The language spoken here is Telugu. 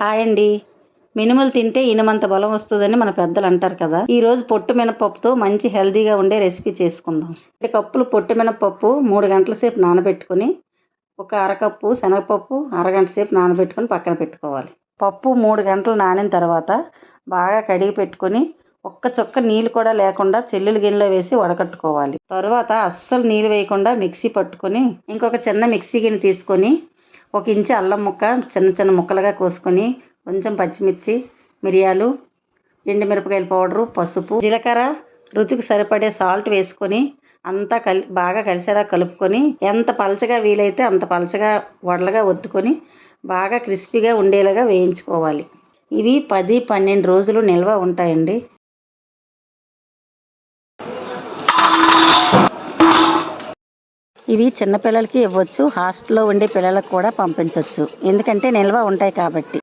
హాయ్ అండి. మినుములు తింటే ఇనుమంత బలం వస్తుందని మన పెద్దలు అంటారు కదా. ఈరోజు పొట్టు మినపప్పుతో మంచి హెల్తీగా ఉండే రెసిపీ చేసుకుందాం. 2 కప్పులు పొట్టు మినపప్పు 3 గంటల సేపు నానబెట్టుకొని, ఒక అరకప్పు శనగపప్పు అరగంట సేపు నానబెట్టుకొని పక్కన పెట్టుకోవాలి. పప్పు 3 గంటలు నానిన తర్వాత బాగా కడిగి పెట్టుకొని, ఒక్క చుక్క నీళ్ళు కూడా లేకుండా చెల్లులు గిన్నెలో వేసి వడకట్టుకోవాలి. తర్వాత అస్సలు నీళ్ళు వేయకుండా మిక్సీ పట్టుకొని, ఇంకొక చిన్న మిక్సీ గిన్నె తీసుకొని 1 ఇంచు అల్లం ముక్క చిన్న చిన్న ముక్కలుగా కోసుకొని, కొంచెం పచ్చిమిర్చి, మిరియాలు, ఎండుమిరపకాయల పౌడరు, పసుపు, జీలకర్ర, రుచికి సరిపడే సాల్ట్ వేసుకొని అంతా బాగా కలిసేలా కలుపుకొని, ఎంత పలచగా వీలైతే అంత పలచగా వడలుగా ఒత్తుకొని బాగా క్రిస్పీగా ఉండేలాగా వేయించుకోవాలి. ఇవి 10-12 రోజులు నిల్వ ఉంటాయండి. ఇవి చిన్నపిల్లలకి ఇవ్వచ్చు, హాస్టల్లో ఉండే పిల్లలకు కూడా పంపించవచ్చు, ఎందుకంటే నిల్వ ఉంటాయి కాబట్టి.